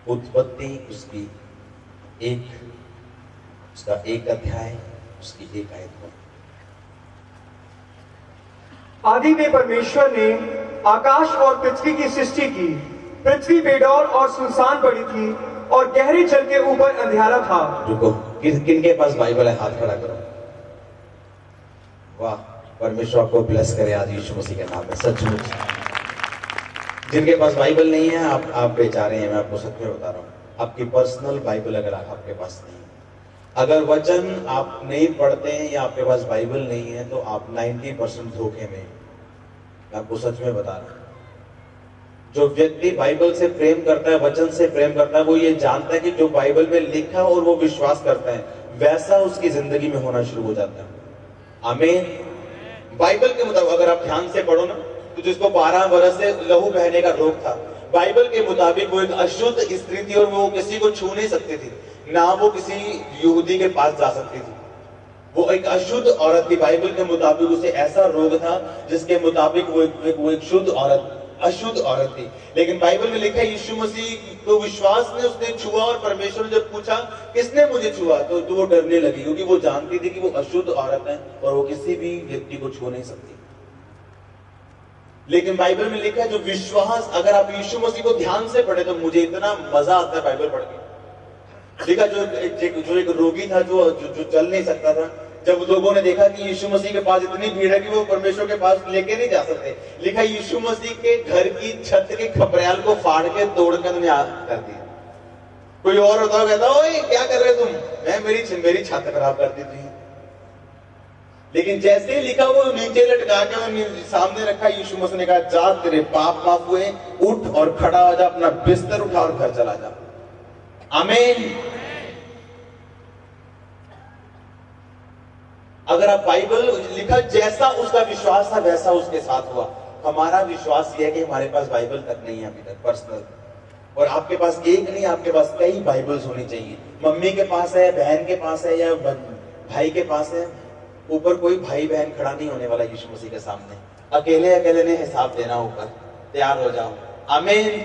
उत्पत्ति उसका एक अध्याय, उसकी एक आयत। आदि में परमेश्वर ने आकाश और पृथ्वी की सृष्टि की। पृथ्वी बेडौल और सुनसान पड़ी थी और गहरे जल के ऊपर अंधियारा था। रुको, किनके पास बाइबल है हाथ खड़ा करो। वाह, परमेश्वर आपको ब्लेस करे आज यीशु मसीह के नाम में। सचमुच जिनके पास बाइबल नहीं है, आप बेचारे हैं। मैं आपको सच में बता रहा हूँ, आपकी पर्सनल बाइबल अगर आपके पास नहीं है, अगर वचन आप नहीं पढ़ते हैं या आपके पास बाइबल नहीं है, तो आप 90% धोखे में। मैं आपको सच में बता रहा हूँ, जो व्यक्ति बाइबल से प्रेम करता है, वचन से प्रेम करता है, वो ये जानता है कि जो बाइबल में लिखा है और वो विश्वास करता है, वैसा उसकी जिंदगी में होना शुरू हो जाता है। आमीन। बाइबल के मुताबिक अगर आप ध्यान से पढ़ो ना, तो जिसको 12 वर्ष से लहू बहने का रोग था, बाइबल के मुताबिक वो एक अशुद्ध स्त्री थी और वो किसी को छू नहीं सकती थी, ना वो किसी यहूदी के पास जा सकती थी। वो एक अशुद्ध औरत थी। बाइबल के मुताबिक उसे ऐसा रोग था जिसके मुताबिक वो एक शुद्ध औरत, अशुद्ध औरत थी। लेकिन बाइबल में लिखा है यीशु मसीह को विश्वास में उसने छुआ, और परमेश्वर ने जब पूछा किसने मुझे छुआ, तो वो डरने लगी, क्योंकि वो जानती थी कि वो अशुद्ध औरत है और वो किसी भी व्यक्ति को छू नहीं सकती। लेकिन बाइबल में लिखा है जो विश्वास, अगर आप यीशु मसीह को ध्यान से पढ़े, तो मुझे इतना मजा आता है बाइबल पढ़ के। लिखा जो एक रोगी था, जो चल नहीं सकता था, जब लोगों ने देखा कि यीशु मसीह के पास इतनी भीड़ है कि वो परमेश्वर के पास लेके नहीं जा सकते, लिखा यीशु मसीह के घर की छत के खपरेल को फाड़ के तोड़ के उन्हें कर दिया। कोई और होता कहता, ओए क्या कर रहे तुम, मैं मेरी छत खराब कर दी थी। लेकिन जैसे ही लिखा, वो नीचे लटका के सामने रखा, यीशु मसीह ने कहा, जा तेरे पाप माफ हुए, उठ और खड़ा हो जा, अपना बिस्तर उठा और घर चला जा। आमीन। अगर आप बाइबल लिखा, जैसा उसका विश्वास था वैसा उसके साथ हुआ। हमारा विश्वास यह है कि हमारे पास बाइबल तक नहीं है अभी तक पर्सनल, और आपके पास एक नहीं, आपके पास कई बाइबल्स होनी चाहिए। मम्मी के पास है, बहन के पास है, या भाई के पास है। ऊपर कोई भाई बहन खड़ा नहीं होने वाला यीशु मसीह के सामने। अकेले ने हिसाब देना, ऊपर तैयार हो जाओ। आमीन।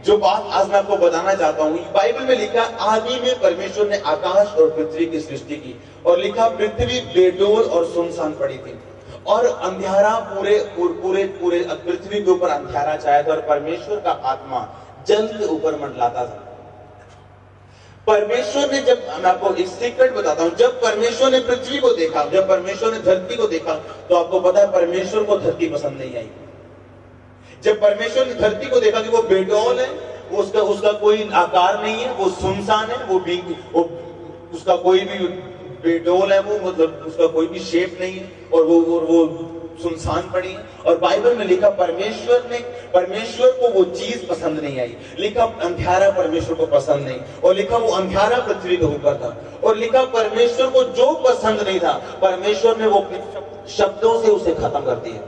जो बात आज मैं आपको बताना चाहता हूँ, बाइबल में लिखा, आदि में परमेश्वर ने आकाश और पृथ्वी की सृष्टि की, और लिखा पृथ्वी बेडोल और सुनसान पड़ी थी, और अंधियारा पूरे पृथ्वी के ऊपर अंधियारा छाया था, और परमेश्वर का आत्मा जल के ऊपर मंडलाता था। परमेश्वर ने, जब मैं आपको एक सीक्रेट बताता हूं, जब परमेश्वर ने पृथ्वी को देखा, जब परमेश्वर ने धरती को देखा, तो आपको पता है परमेश्वर को धरती पसंद नहीं आई। जब परमेश्वर ने धरती को देखा कि वो बेडौल है, वो उसका कोई आकार नहीं है, वो सुनसान है, वो उसका कोई भी बेडौल है, वो मतलब उसका कोई भी शेप नहीं है, और वो सुनसान पड़ी है। और बाइबल में लिखा परमेश्वर को वो चीज पसंद नहीं आई। लिखा अंधियारा परमेश्वर को पसंद नहीं, और लिखा वो अंधियारा पृथ्वी के ऊपर था, और लिखा परमेश्वर को जो पसंद नहीं था, परमेश्वर ने वो शब्दों से उसे खत्म कर दिया।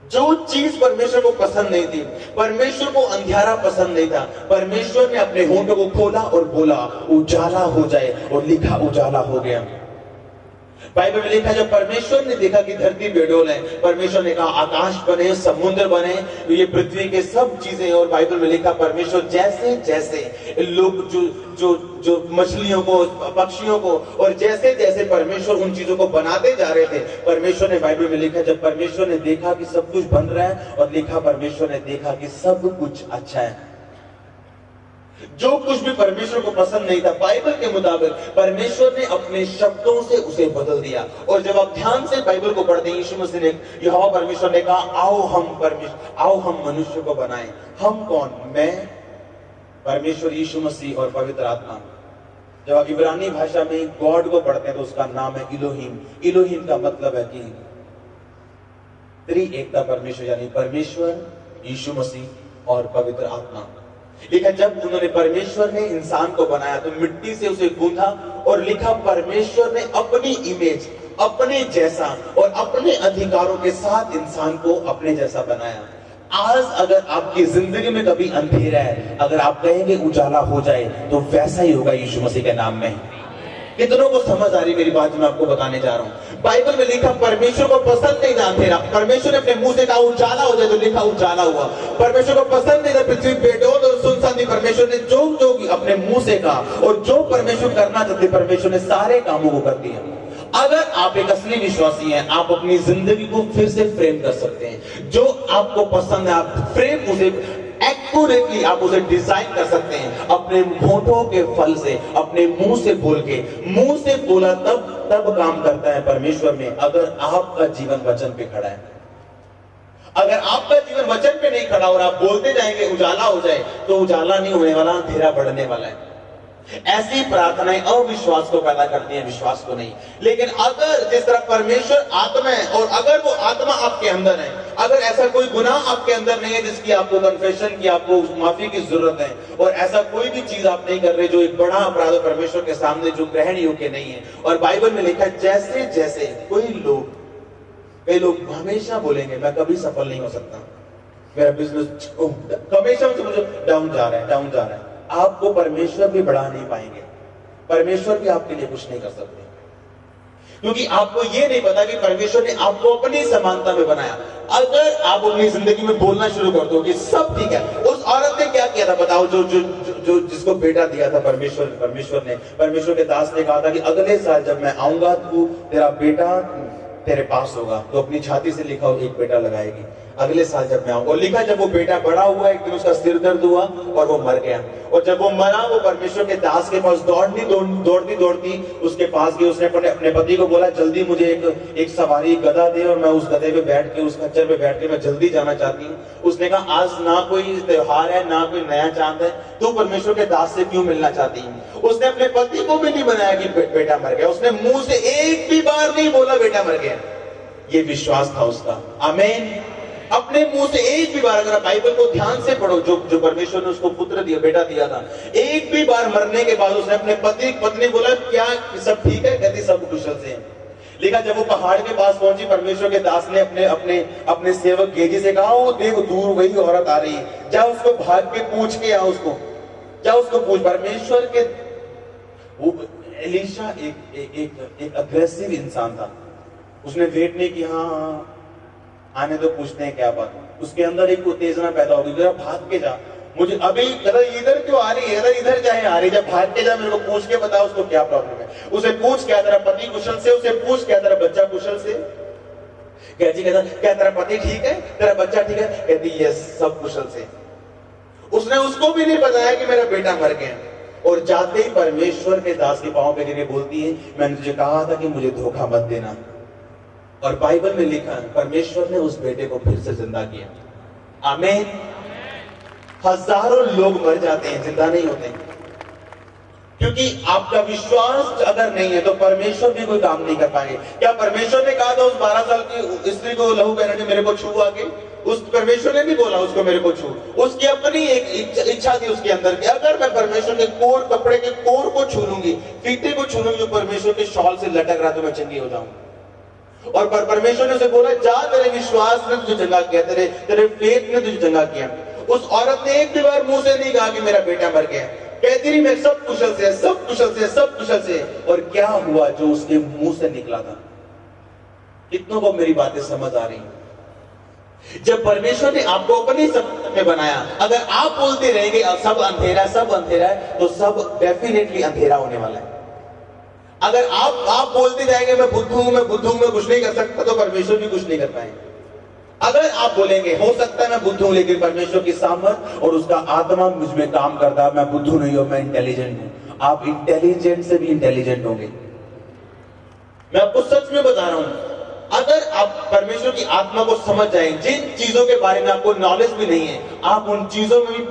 जो चीज परमेश्वर को पसंद नहीं थी, परमेश्वर को अंधियारा पसंद नहीं था, परमेश्वर ने अपने होठों को खोला और बोला उजाला हो जाए, और लिखा उजाला हो गया। बाइबल में लिखा, जब परमेश्वर ने देखा कि धरती बेडोल है, परमेश्वर ने कहा आकाश बने, समुद्र बने, तो ये पृथ्वी के सब चीजें। और बाइबल में लिखा परमेश्वर जैसे जैसे लोग जो मछलियों को, पक्षियों को, और जैसे जैसे परमेश्वर उन चीजों को बनाते जा रहे थे, परमेश्वर ने, बाइबल में लिखा, जब परमेश्वर ने देखा कि सब कुछ बन रहा है, और लिखा परमेश्वर ने देखा कि सब कुछ अच्छा है। जो कुछ भी परमेश्वर को पसंद नहीं था, बाइबल के मुताबिक परमेश्वर ने अपने शब्दों से उसे बदल दिया। और जब आप ध्यान से बाइबल को पढ़ते हैं, यीशु मसीह ने, यहोवा परमेश्वर ने कहा, आओ हम मनुष्य को बनाएं। हम कौन? मैं, परमेश्वर, यीशु मसीह और पवित्र आत्मा। जब आप इब्रानी भाषा में गॉड को पढ़ते हैं, तो उसका नाम है इलोहीम। इलोहीम का मतलब है कि त्रिएकता परमेश्वर, यानी परमेश्वर, यीशु मसीह और पवित्र आत्मा। लिखा, जब उन्होंने, परमेश्वर ने इंसान को बनाया, तो मिट्टी से उसे गूंथा, और लिखा परमेश्वर ने अपनी इमेज, अपने जैसा और अपने अधिकारों के साथ इंसान को अपने जैसा बनाया। आज अगर आपकी जिंदगी में कभी अंधेरा है, अगर आप कहेंगे उजाला हो जाए, तो वैसा ही होगा यीशु मसीह के नाम में। कितनों को समझ आ रही मेरी बात मैं आपको बताने जा रहा हूं। बाइबल में लिखा परमेश्वर को पसंद नहीं था अंधेरा। परमेश्वर ने अपने मुंह से कहा उजाला हो जाए, तो लिखा उजाला हुआ। परमेश्वर को पसंद नहीं था पृथ्वी बेडौल और सुनसान थी। परमेश्वर ने जो अपने मुंह से कहा और जो परमेश्वर करना चाहते परमेश्वर ने सारे कामों को कर दिया। अगर आप एक असली विश्वासी हैं, आप अपनी जिंदगी को फिर से फ्रेम कर सकते हैं। जो आपको पसंद है आप फ्रेम उसे एक्यूरेटली आप उसे डिजाइन कर सकते हैं अपने होठों के फल से, अपने मुंह से बोल के। मुंह से बोला तब काम करता है परमेश्वर में, अगर आपका जीवन वचन पे खड़ा है। अगर आपका जीवन वचन पे नहीं खड़ा और आप बोलते जाएंगे उजाला हो जाए, तो उजाला नहीं होने वाला, अंधेरा बढ़ने वाला है। ऐसी प्रार्थनाएं अविश्वास को पैदा करती हैं, विश्वास को नहीं। लेकिन अगर जिस तरह परमेश्वर आत्मा है और अगर वो आत्मा आपके अंदर है, अगर ऐसा कोई गुनाह आपके अंदर नहीं है जिसकी आपको कन्फेशन की, आपको माफी की जरूरत है, और ऐसा कोई भी चीज आप नहीं कर रहे जो एक बड़ा अपराध है परमेश्वर के सामने, जो ग्रहण योग्य नहीं है। और बाइबल में लिखा है जैसे जैसे कई लोग हमेशा बोलेंगे मैं कभी सफल नहीं हो सकता, मेरा बिजनेस हमेशा मुझे डाउन जा रहा है। आपको परमेश्वर भी बढ़ा नहीं पाएंगे, परमेश्वर भी आपके लिए कुछ नहीं कर सकते, क्योंकि आपको यह नहीं पता कि परमेश्वर ने आपको अपनी समानता में बनाया। अगर आप अपनी जिंदगी में बोलना शुरू कर दो कि सब ठीक है। उस औरत ने क्या किया था बताओ, जो जिसको बेटा दिया था परमेश्वर के दास ने कहा था कि अगले साल जब मैं आऊंगा तो तेरा बेटा तेरे पास होगा, तो अपनी छाती से लिखा एक बेटा लगाएगी अगले साल जब मैं आऊंगा। और लिखा जब वो बेटा बड़ा हुआ एक दिन उसका सिर दर्द हुआ और वो मर गया। और जब वो मरा वो परमेश्वर के दास के पास दौड़ती उसके पास गई। उसने अपने पति को बोला जल्दी मुझे एक सवारी गधा दे और मैं उस गधे पे बैठ के, उस खच्चर पे बैठ के मैं जल्दी जाना चाहती हूँ। उसने कहा आज ना कोई त्योहार है ना कोई नया चांद है, तू परमेश्वर के दास से क्यों मिलना चाहती है। उसने अपने पति को भी नहीं बनाया कि बेटा मर गया, उसने मुंह से एक भी बार नहीं बोला बेटा मर गया। ये विश्वास था उसका। आमीन। अपने मुंह से एक भी बार, अगर आप बाइबल को ध्यान से पढ़ो, जो परमेश्वर ने उसको पुत्र दिया, बेटा दिया था, एक भी बार मरने के बाद उसने अपने पत्नी बोला क्या सब ठीक है, कहती सब कुशल से है। लिखा जब वो पहाड़ के पास पहुंची परमेश्वर के दास ने अपने सेवक गेजी से कहा वो देख दूर वही औरत आ रही है, जा उसको भाग के पूछ के आ, उसको पूछ। परमेश्वर के एलीशा एक अग्रेसिव इंसान था। उसने वेट नहीं किया, हाँ आने तो पूछते हैं क्या बात। उसके अंदर एक उत्तेजना पैदा होगी, जरा भाग के जा, मुझे अभी इधर क्यों आ रही है, इधर चाहे आ रही, जब भाग के जा मेरे को पूछ के बता उसको क्या प्रॉब्लम है। उसे पूछ क्या तेरा पति कुशल से, उसे पूछ क्या तेरा बच्चा कुशल से। कहती क्या तेरा पति ठीक है, तेरा बच्चा ठीक है, कहती यस सब कुशल से। उसने उसको भी नहीं बताया कि मेरा बेटा मर गया। और जाते ही परमेश्वर के दास के पांव पे गिरके बोलती है मैंने तुझे कहा था कि मुझे धोखा मत देना। और बाइबल में लिखा है परमेश्वर ने उस बेटे को फिर से जिंदा किया। आमीन। हजारों लोग मर जाते हैं, जिंदा नहीं होते, क्योंकि आपका विश्वास अगर नहीं है तो परमेश्वर भी कोई काम नहीं कर पाएंगे। क्या परमेश्वर ने कहा था उस 12 साल की स्त्री को लहू बहना ने मेरे को छू आके, उस परमेश्वर ने नहीं बोला उसको मेरे को छू, उसकी अपनी एक इच्छा थी उसके अंदर कि अगर मैं परमेश्वर के कपड़े के कोर को छू लूंगी, फीते को छू लूंगी जो परमेश्वर के शॉल से लटक रहा तो मैं चंगी हो जाऊंगी। और परमेश्वर ने उसे बोला जा तेरे विश्वास ने तुझे चंगा किया, तेरे फेथ ने तुझे चंगा किया। उस औरत ने एक भी बार मुंह से नहीं कहा कि मेरा बेटा मर गया, कहती रही मैं सब कुशल से, सब कुशल से, सब कुशल से। और क्या हुआ जो उसके मुंह से निकला था। कितनों को मेरी बातें समझ आ रही? जब परमेश्वर ने आपको अपनी समझ में बनाया, अगर आप बोलते रहेंगे सब अंधेरा है, तो सब डेफिनेटली अंधेरा होने वाला है। अगर आप बोलते जाएंगे मैं बुद्ध हूं, मैं कुछ नहीं कर सकता, तो परमेश्वर भी कुछ नहीं कर पाएंगे। अगर आप बोलेंगे हो सकता है मैं बुद्ध हूं लेकिन परमेश्वर की सामर्थ और उसका आत्मा मुझ में काम करता है, मैं बुद्ध नहीं हूं, मैं इंटेलिजेंट हूं, आप इंटेलिजेंट से भी इंटेलिजेंट होंगे। मैं आपको सच में बता रहा हूं, अगर आप परमेश्वर की आत्मा को समझ जाएं, जिन चीजों के बारे में आपको नॉलेज भी नहीं है, आप उन चीजों में भी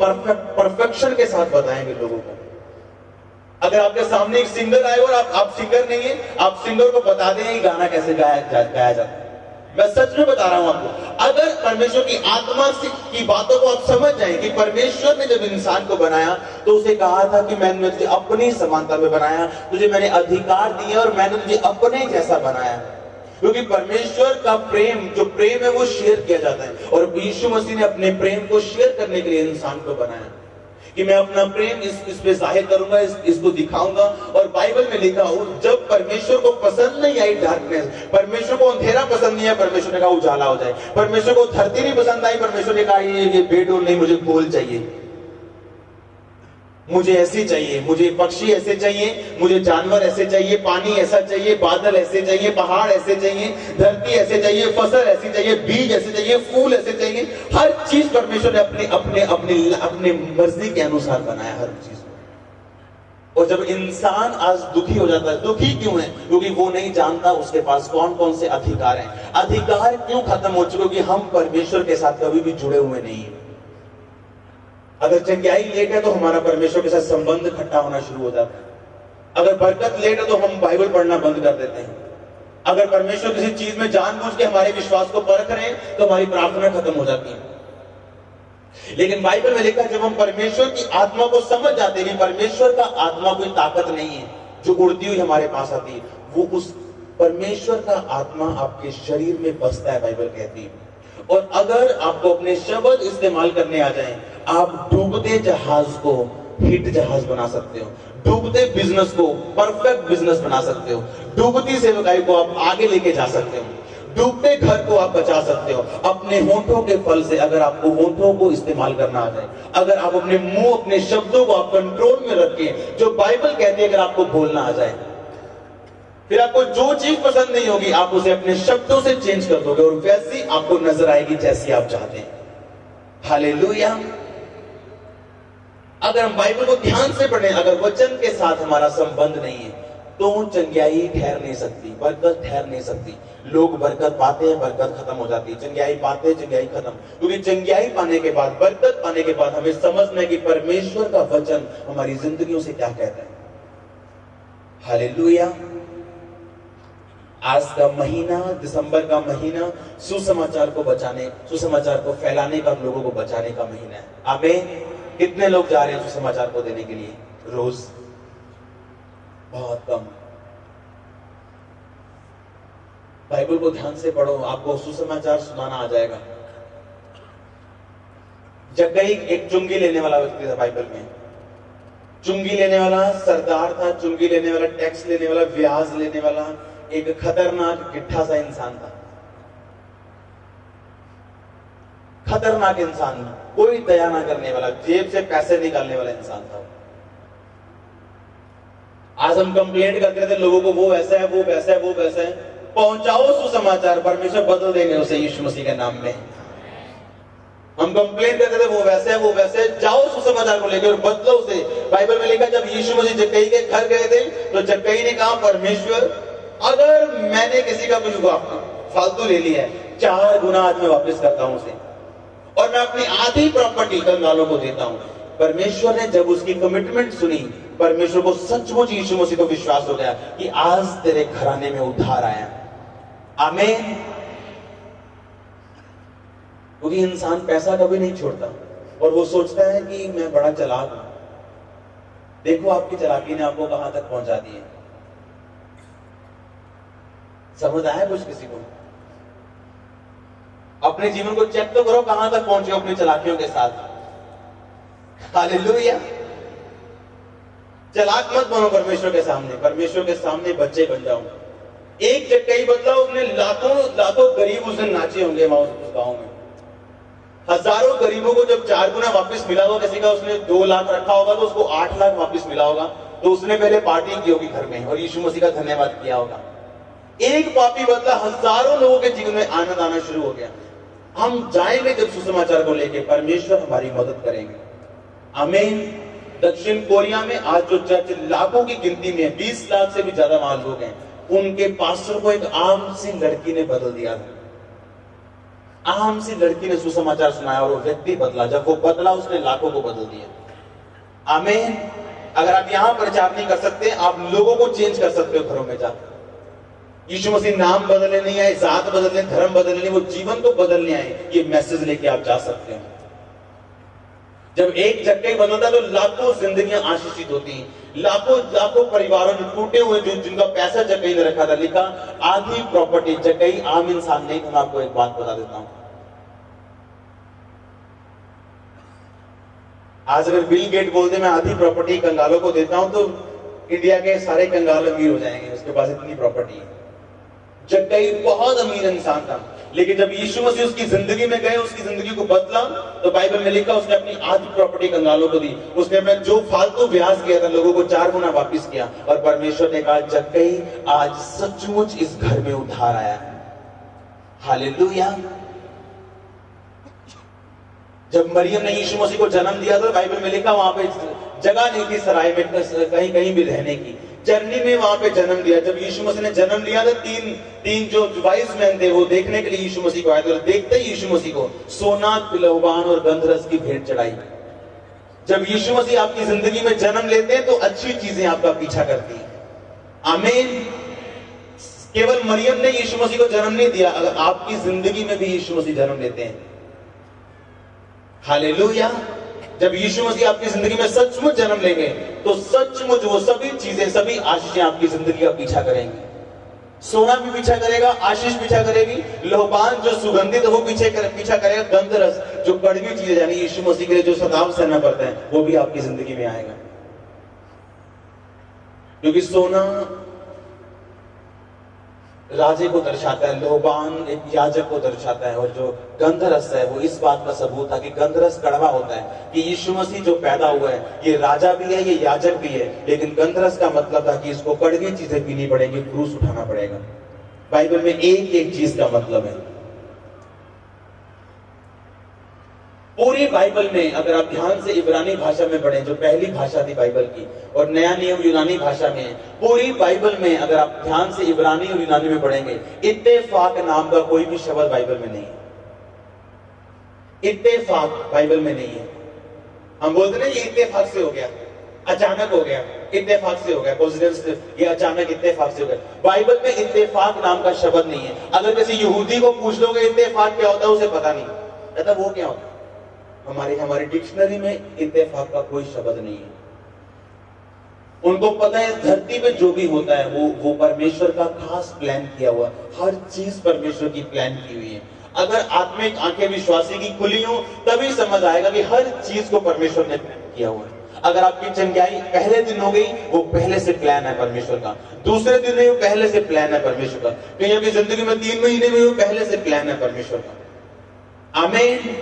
परफेक्शन के साथ बताएंगे लोगों को। अगर आपके सामने एक सिंगर आए और आप सिंगर नहीं है, आप सिंगर को बता दें गाना कैसे गाया जाता है। मैं सच में बता रहा हूं आपको, अगर परमेश्वर की आत्मा की बातों को आप समझ जाएं कि परमेश्वर ने जब इंसान को बनाया तो उसे कहा था कि मैंने तुझे अपनी समानता में बनाया, तुझे मैंने अधिकार दिए और मैंने तुझे अपने जैसा बनाया। क्योंकि परमेश्वर का प्रेम, जो प्रेम है वो शेयर किया जाता है, और यीशु मसीह ने अपने प्रेम को शेयर करने के लिए इंसान को बनाया। कि मैं अपना प्रेम इस पे जाहिर करूंगा, इसको दिखाऊंगा। और बाइबल में लिखा हो, जब परमेश्वर को पसंद नहीं आई डार्कनेस, परमेश्वर को अंधेरा पसंद नहीं है, परमेश्वर ने कहा उजाला हो जाए। परमेश्वर को धरती नहीं पसंद आई, परमेश्वर ने कहा ये बेडरूम नहीं, मुझे गोल चाहिए, मुझे ऐसी चाहिए, मुझे पक्षी ऐसे चाहिए, मुझे जानवर ऐसे चाहिए, पानी ऐसा चाहिए, बादल ऐसे चाहिए, पहाड़ ऐसे चाहिए, धरती ऐसे चाहिए, फसल ऐसी चाहिए, बीज ऐसे चाहिए, फूल ऐसे चाहिए। हर चीज परमेश्वर ने अपने अपने अपने अपने मर्जी के अनुसार बनाया, हर चीज। और जब इंसान आज दुखी हो जाता है, दुखी क्यों है? क्योंकि वो नहीं जानता उसके पास कौन कौन से अधिकार हैं। अधिकार क्यों खत्म हो चुके? क्योंकि हम परमेश्वर के साथ कभी भी जुड़े हुए नहीं है। अगर चंगाई लेट है तो हमारा परमेश्वर के साथ संबंध खट्टा होना शुरू हो जाता है। अगर बरकत लेट है तो हम बाइबल पढ़ना बंद कर देते हैं। अगर परमेश्वर किसी चीज में जानबूझ के हमारे विश्वास को परख रहे हैं तो हमारी प्रार्थना खत्म हो जाती है। लेकिन बाइबल में लिखा है, जब हम परमेश्वर की आत्मा को समझ जाते हैं, परमेश्वर का आत्मा कोई ताकत नहीं है जो उड़ती हुई हमारे पास आती है, वो उस परमेश्वर का आत्मा आपके शरीर में बसता है, बाइबल कहती है। और अगर आपको अपने शब्द इस्तेमाल करने आ जाएं, आप डूबते जहाज को हिट जहाज बना सकते हो, डूबते बिजनेस को परफेक्ट बिजनेस बना सकते हो, डूबती सेवकाई को आप आगे लेके जा सकते हो, डूबते घर को आप बचा सकते हो अपने होठों के फल से। अगर आपको होठों को इस्तेमाल करना आ जाए, अगर आप अपने मुंह, अपने शब्दों को आप कंट्रोल में रखें, जो बाइबल कहती है, अगर आपको बोलना आ जाए, फिर आपको जो चीज पसंद नहीं होगी आप उसे अपने शब्दों से चेंज कर दोगे और वैसी आपको नजर आएगी जैसी आप चाहते हैं। हालेलुया। अगर हम बाइबल को ध्यान से पढ़ें, अगर वचन के साथ हमारा संबंध नहीं है तो चंगाई ठहर नहीं सकती, बरकत ठहर नहीं सकती। लोग बरकत पाते हैं, बरकत खत्म हो जाती है, चंगाई पाते हैं, चंगाई खत्म। क्योंकि चंगाई पाने के बाद, बरकत पाने के बाद हमें समझना है कि परमेश्वर का वचन हमारी जिंदगियों से क्या कहता है। हालेलुया। आज का महीना, दिसंबर का महीना सुसमाचार को बचाने, सुसमाचार को फैलाने का, लोगों को बचाने का महीना है। आमीन। कितने लोग जा रहे हैं सुसमाचार को देने के लिए? रोज बहुत कम। बाइबल को ध्यान से पढ़ो, आपको सुसमाचार सुनाना आ जाएगा। जक्कई एक चुंगी लेने वाला व्यक्ति था बाइबल में। चुंगी लेने वाला सरदार था, चुंगी लेने वाला, टैक्स लेने वाला, ब्याज लेने वाला, एक खतरनाक गिट्ठा सा इंसान था। खतरनाक इंसान, कोई दया ना करने वाला, जेब से पैसे निकालने वाला इंसान था। आज हम कंप्लेंट करते थे लोगों को, वो वैसा है, वो वैसा है, वो वैसा है। पहुंचाओ सुसमाचार, परमेश्वर बदल देंगे उसे यीशु मसीह के नाम में। हम कंप्लेंट करते थे वो वैसे है, वो वैसे है। जाओ सुसमाचार को लेकर और बदलो उसे। बाइबल में लिखा, जब यीशु मसीह जक्कई के घर गए थे तो जक्कई ने कहा, परमेश्वर अगर मैंने किसी का कुछ फालतू ले लिया है, 4 गुना आज मैं वापस करता हूं उसे, और मैं अपनी आधी प्रॉपर्टी कंगालों को देता हूं। परमेश्वर ने जब उसकी कमिटमेंट सुनी, परमेश्वर को सचमुच यीशु मसीह को विश्वास हो गया कि आज तेरे घराने में उद्धार आया। आमीन। क्योंकि इंसान पैसा कभी नहीं छोड़ता और वो सोचता है कि मैं बड़ा चालाक हूं। देखो आपकी चालाकी ने आपको कहां तक पहुंचा दिया। समझ आया कुछ किसी को? अपने जीवन को चेक तो करो, कहां तक पहुंचे अपनी चालाकियों के साथ। हालेलुया। चालाक मत बनो परमेश्वर के सामने, परमेश्वर के सामने बच्चे बन जाओ। एक जक्कई बदला, उसने लाखों लाखों गरीब उस दिन नाचे होंगे वहां उस गांव में। हजारों गरीबों को जब 4 गुना वापस मिला होगा, किसी का उसने 2 लाख रखा होगा तो उसको 8 लाख वापस मिला होगा, तो उसने पहले पार्टी की होगी घर में और यीशु मसीह का धन्यवाद किया होगा। एक पापी बदला, हजारों लोगों के जीवन में आनंद आना शुरू हो गया। हम जाएंगे जब सुसमाचार को लेके, परमेश्वर हमारी मदद करेंगे। आमीन। दक्षिण कोरिया में आज जो चर्च लाखों की गिनती में 20 लाख से भी ज्यादा वहां लोग हैं, उनके पास्टर को एक आम सी लड़की ने बदल दिया था। आम सी लड़की ने सुसमाचार सुनाया और वो व्यक्ति बदला। जब वो बदला, उसने लाखों को बदल दिया। आमीन। अगर आप यहां प्रचार नहीं कर सकते, आप लोगों को चेंज कर सकते हो घरों में जाकर। यीशु मसीह नाम बदलने नहीं आए, जात बदलने, धर्म बदलने, वो जीवन को बदलने आए। ये मैसेज लेके आप जा सकते हैं। जब एक जक्कई बदलता तो लाखों जिंदगियां आशीषित होती हैं। लाखों लाखों परिवारों जो टूटे हुए, जो जिनका पैसा जक्कई ने रखा था, लिखा आधी प्रॉपर्टी। जक्कई आम इंसान नहीं था। मैं आपको एक बात बता देता हूं, आज अगर बिल गेट बोल दे मैं आधी प्रॉपर्टी कंगालों को देता हूं तो इंडिया के सारे कंगाल अमीर हो जाएंगे, उसके पास इतनी प्रॉपर्टी है। जक्कई बहुत अमीर इंसान था, लेकिन जब यीशु मसीह उसकी जिंदगी में गए, उसकी जिंदगी को बदला, तो बाइबल में लिखा उसने अपनी आधी प्रॉपर्टी कंगालों को दी। उसने अपना जो फालतू ब्याज किया था लोगों को 4 गुना वापस किया, और परमेश्वर ने कहा जक्कई आज सचमुच इस घर में उधार आया है। हालेलुया। जब मरियम ने यीशु मसीह को जन्म दिया था, बाइबल में लिखा वहां पे जगह नहीं थी सराय में कहीं कहीं भी रहने की, चरनी में वहां पे जन्म दिया। जब यीशु मसीह ने जन्म लिया था, तीन जो वाइज मैन थे वो देखने के लिए यीशु मसीह को आए थे। देखते ही यीशु मसीह को सोना, लौबान और गंधरस की भेंट चढ़ाई। जब यीशु मसीह आपकी जिंदगी में जन्म लेते हैं तो अच्छी चीजें आपका पीछा करती हैं। आमीन। केवल मरियम ने यीशु मसीह को जन्म नहीं दिया, अगर आपकी जिंदगी में भी यीशु मसीह जन्म लेते हैं, हालेलुया। जब यीशु मसीह आपकी जिंदगी में सचमुच जन्म लेंगे तो सचमुच वो सभी चीजें, सभी आशीषें आपकी जिंदगी का पीछा करेंगी। सोना भी पीछा करेगा, आशीष पीछा करेगी, लोहबान जो सुगंधित वो पीछा करेगा, गंधरस जो कड़वी चीजें यानी यीशु मसीह के लिए जो सताव सहना पड़ता है वो भी आपकी जिंदगी में आएगा। क्योंकि सोना राजे को दर्शाता है, लोहबान एक याजक को दर्शाता है, और जो गंधरस है वो इस बात का सबूत था कि गंधरस कड़वा होता है, कि यीशु मसीह जो पैदा हुआ है ये राजा भी है, ये याजक भी है, लेकिन गंधरस का मतलब था कि इसको कड़वी चीजें पीनी पड़ेगी, क्रूस उठाना पड़ेगा। बाइबल में एक एक चीज का मतलब है। पूरी बाइबल में अगर आप ध्यान से इब्रानी भाषा में पढ़ें, जो पहली भाषा थी बाइबल की, और नया नियम यूनानी भाषा में है, पूरी बाइबल में अगर आप ध्यान से इब्रानी और यूनानी में पढ़ेंगे, इत्तेफाक नाम का कोई भी शब्द बाइबल में नहीं है। इत्तेफाक बाइबल में नहीं है। हम बोलते ना ये इत्तेफाक से हो गया, अचानक हो गया, इत्तेफाक से हो गया, कोइंसिडेंस, ये अचानक इत्तेफाक से हो गया। बाइबल में इत्तेफाक नाम का शब्द नहीं है। अगर किसी यहूदी को पूछ लोगे इत्तेफाक क्या होता है, उसे पता नहीं, कहता वो क्या होता है। हमारी डिक्शनरी में इत्तेफाक का कोई शब्द नहीं है। उनको पता है धरती पे जो भी होता है वो परमेश्वर का खास प्लान किया हुआ, हर चीज परमेश्वर की प्लान की हुई है। अगर आत्मिक आंखें विश्वासी की खुली हो तभी समझ आएगा कि हर चीज को परमेश्वर ने प्लान किया हुआ है। अगर आपकी चंगाई पहले दिन हो गई, वो पहले से प्लान है परमेश्वर का। दूसरे दिन में वो पहले से प्लान है परमेश्वर का। कहीं आपकी जिंदगी में 3 महीने में वो पहले से प्लान है परमेश्वर का। आमीन।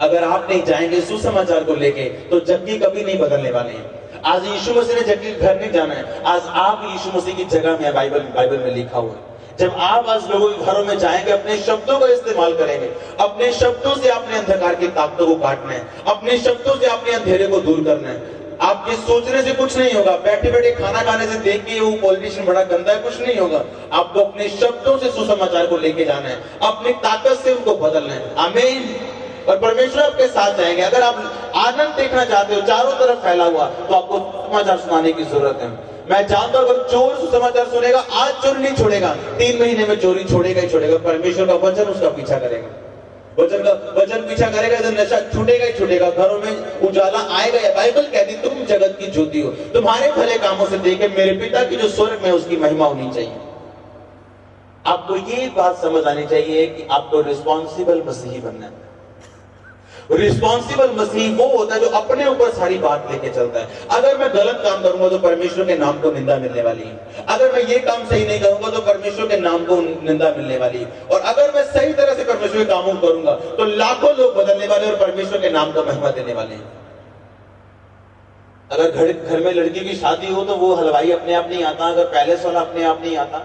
अगर आप नहीं जाएंगे सुसमाचार को लेके तो जक्की कभी नहीं बदलने वाले हैं। आज यीशु मसीह ने जक्की के घर नहीं जाना है, आज आप यीशु मसीह की जगह में, बाइबल में लिखा हुआ है। जब आप आज लोगों के घरों में जाएंगे, अपने शब्दों का इस्तेमाल करेंगे, अपने शब्दों से अपने अंधकार की ताकतों को काटना है, अपने शब्दों से अपने अंधेरे को दूर करना है। आपके सोचने से कुछ नहीं होगा, बैठे बैठे खाना खाने से देख के वो पॉलिटिशियन बड़ा गंदा है, कुछ नहीं होगा। आपको अपने शब्दों से सुसमाचार को लेके जाना है, अपनी ताकत से उनको बदलना है। आमीन। और परमेश्वर आपके साथ जाएंगे। अगर आप आनंद देखना चाहते हो चारों तरफ फैला हुआ, तो आपको समाचार सुनाने की जरूरत है। मैं जानता हूं अगर चोर सुसमाचार सुनेगा, आज चोरी नहीं छोड़ेगा, 3 महीने में चोरी छोड़ेगा ही छोड़ेगा। परमेश्वर का वचन उसका पीछा करेगा, वचन पीछा करेगा, तो नशा छूटेगा ही छूटेगा, घरों में उजाला आएगा। या बाइबल कहती तुम जगत की ज्योति हो, तुम्हारे भले कामों से देखे मेरे पिता की जो स्वर्ग में उसकी महिमा होनी चाहिए। आपको ये बात समझ आनी चाहिए कि आपको रिस्पॉन्सिबल मसीही बनना है। रिस्पॉन्सिबल मसीह वो होता है जो अपने ऊपर सारी बात लेके चलता है। अगर मैं गलत काम करूंगा तो परमेश्वर के नाम को निंदा मिलने वाली है। अगर मैं ये काम सही नहीं करूंगा तो परमेश्वर के नाम को निंदा मिलने वाली है। और अगर मैं सही तरह से परमेश्वर के कामों को करूंगा तो लाखों लोग बदलने वाले और परमेश्वर के नाम को महिमा देने वाले हैं। अगर घर में लड़की की शादी हो तो वो हलवाई अपने आप नहीं आता, अगर पैलेस वाला अपने आप नहीं आता,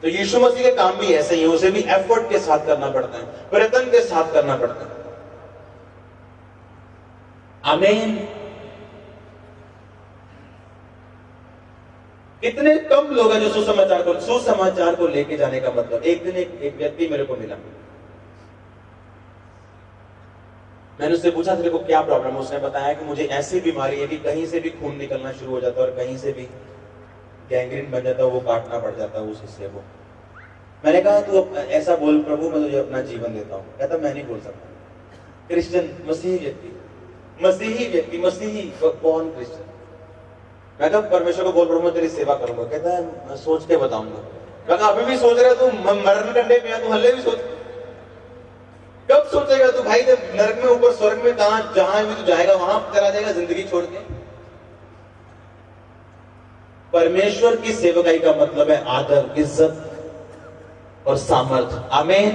तो यीशु मसीह के काम भी ऐसे ही है। उसे भी एफर्ट के साथ करना पड़ता है, प्रयत्न के साथ करना पड़ता है। आमीन। इतने कम लोग हैं जो सुसमाचार को लेके जाने का मतलब। एक दिन एक व्यक्ति मेरे को मिला, मैंने उससे पूछा तेरे को क्या प्रॉब्लम है। उसने बताया कि मुझे ऐसी बीमारी है कि कहीं से भी खून निकलना शुरू हो जाता है और कहीं से भी गैंग्रीन बन जाता है, वो काटना पड़ जाता है उस हिस्से को। मैंने कहा तू ऐसा बोल प्रभु, मैं तुझे अपना जीवन देता हूं। कहता मैं नहीं बोल सकता। क्रिश्चियन मसीही व्यक्ति कौन क्रिश्चियन। मैं कहा परमेश्वर को बोल रहा हूं मैं तेरी सेवा करूंगा। कहता है मैं सोच के बताऊंगा। मैं कहा अभी भी सोच रहा तू, मरण कंडे में तू हल्ले भी सोच। कब सोचेगा तू भाई, जब नरक में ऊपर स्वर्ग में कहां जहां भी तू जाएगा वहां चला जाएगा जिंदगी छोड़ के। परमेश्वर की सेवकाई का मतलब है आदर, इज्जत और सामर्थ्य। आमीन।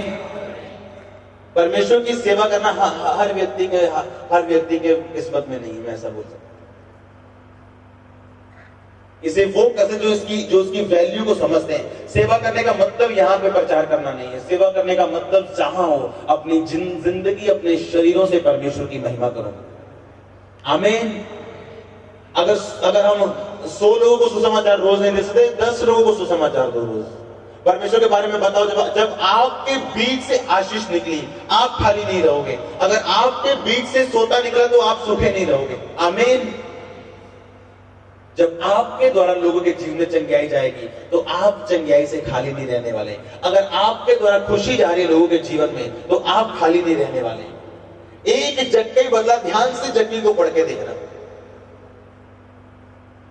परमेश्वर की सेवा करना हर व्यक्ति के किस्मत में नहीं, मैं ऐसा बोल सकता। इसे वो कैसे जो उसकी वैल्यू को समझते हैं। सेवा करने का मतलब यहाँ पे प्रचार करना नहीं है। सेवा करने का मतलब जहां हो अपनी जिंदगी अपने शरीरों से परमेश्वर की महिमा करो। आमीन। अगर हम 100 लोगों को सुसमाचार रोज नहीं दे सकते, 10 लोगों को सुसमाचार दो रोज। परमेश्वर के बारे में बताओ। जब आपके बीच से आशीष निकली, आप खाली नहीं रहोगे। अगर आपके बीच से सोता निकला तो आप सूखे नहीं रहोगे। आमीन। जब आपके द्वारा लोगों के जीवन में चंगियाई जाएगी तो आप चंगियाई से खाली नहीं रहने वाले। अगर आपके द्वारा खुशी जा रही है लोगों के जीवन में तो आप खाली नहीं रहने वाले। एक जक्के बदला, ध्यान से जक्के को पढ़ के देखना।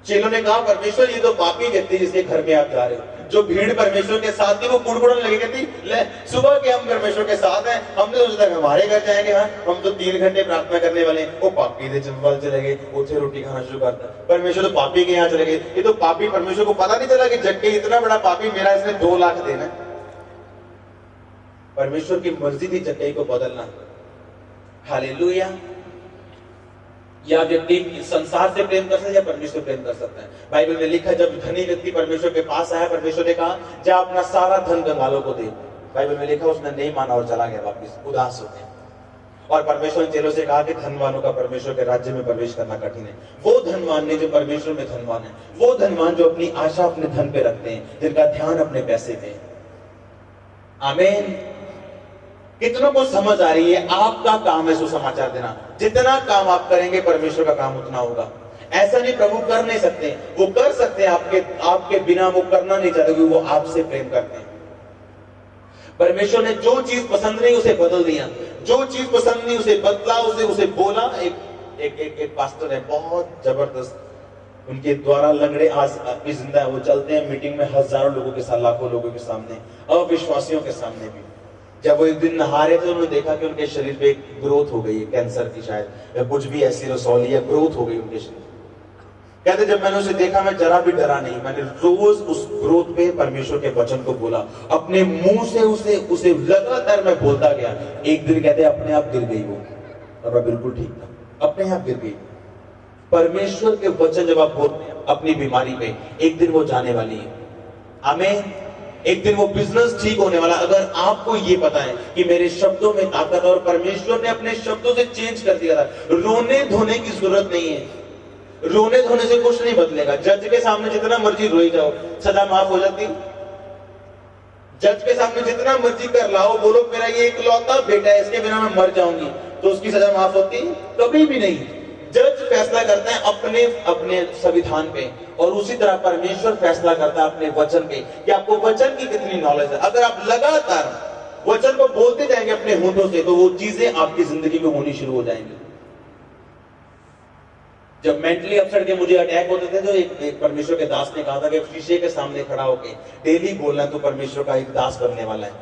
चेलों ने कहा, परमेश्वर ये तो पापी व्यक्ति जिसके घर में आप जा रहे हो। जो भीड़ परमेश्वर के साथ थी वो कुड़कुड़ाने लगी, कहती ले सुबह के हम परमेश्वर के साथ हैं, हमने सोचा था हमारे घर जाएंगे, हम तो 3 घंटे प्रार्थना करने वाले हैं। वो पापी थे चंबल चले गए, उठे रोटी खाना शुरू करता। परमेश्वर तो पापी के यहाँ चले गए। ये तो पापी, परमेश्वर को पता नहीं चला कि जग इतना बड़ा पापी मेरा, इसने 2 लाख देना। परमेश्वर की मर्जी थी जक्कई को बदलना। हालेलुया। या व्यक्ति संसार से प्रेम कर सकता है या परमेश्वर प्रेम कर सकता है। बाइबल में लिखा है, जब धनी व्यक्ति परमेश्वर के पास आया, परमेश्वर ने कहा जा अपना सारा धन कंगालों को दे। बाइबल में लिखा उसने नहीं माना और चला गया वापस उदास होकर। और परमेश्वर ने चेलों से कहा कि धनवानों का परमेश्वर के राज्य में प्रवेश करना कठिन है। वो धनवान नहीं जो परमेश्वर में धनवान है, वो धनवान जो अपनी आशा अपने धन पे रखते हैं, जिनका ध्यान अपने पैसे पे। आमीन। कितनों को समझ आ रही है? आपका काम है सुसमाचार देना। जितना काम आप करेंगे परमेश्वर का काम उतना होगा। ऐसा नहीं प्रभु कर नहीं सकते, वो कर सकते हैं, आपके बिना वो करना नहीं चाहते क्योंकि वो आपसे प्रेम करते हैं। परमेश्वर ने जो चीज पसंद नहीं उसे बदल दिया, जो चीज पसंद नहीं उसे बदला, उसे बोला। एक पास्टर है बहुत जबरदस्त, उनके द्वारा लंगड़े आज भी जिंदा है। वो चलते हैं मीटिंग में हजारों लोगों के साथ, लाखों लोगों के सामने, अविश्वासियों के सामने भी। जब वो एक दिन नहा रहे थे, उन्होंने देखा कि उनके शरीर पे एक ग्रोथ हो गई है, कैंसर की शायद, या कुछ भी ऐसी रसौली या ग्रोथ हो गई उनके शरीर। कहते जब मैंने उसे देखा मैं जरा भी डरा नहीं। मैंने रोज उस ग्रोथ पे परमेश्वर के वचन को बोला, अपने मुंह से उसे लगातार मैं बोलता गया। एक दिन कहते अपने आप गिर गई वो, और मैं बिल्कुल ठीक था, अपने आप गिर गई। परमेश्वर के वचन जब आप बोलते हैं अपनी बीमारी पे, एक दिन वो जाने वाली है। आमीन। एक दिन वो बिजनेस ठीक होने वाला। अगर आपको ये पता है कि मेरे शब्दों में ताकत, और परमेश्वर ने अपने शब्दों से चेंज कर दिया था। रोने धोने की जरूरत नहीं है, रोने धोने से कुछ नहीं बदलेगा। जज के सामने जितना मर्जी रोई जाओ, सजा माफ हो जाती। जज के सामने जितना मर्जी कर लाओ, बोलो मेरा ये इकलौता बेटा है, इसके बिना मैं मर जाऊंगी, तो उसकी सजा माफ होती? कभी भी नहीं। जज फैसला करता है अपने संविधान पे, और उसी तरह परमेश्वर फैसला करता है अपने वचन पे कि आपको वचन की कितनी नॉलेज है। अगर आप लगातार वचन को बोलते जाएंगे अपने होठों से, तो वो चीजें आपकी जिंदगी में होनी शुरू हो जाएंगी। जब मेंटली अपसेट के मुझे अटैक होते थे, तो एक परमेश्वर के दास ने कहा था कि शीशे के सामने खड़ा होके डेली बोलना तो परमेश्वर का एक दास बनने वाला है।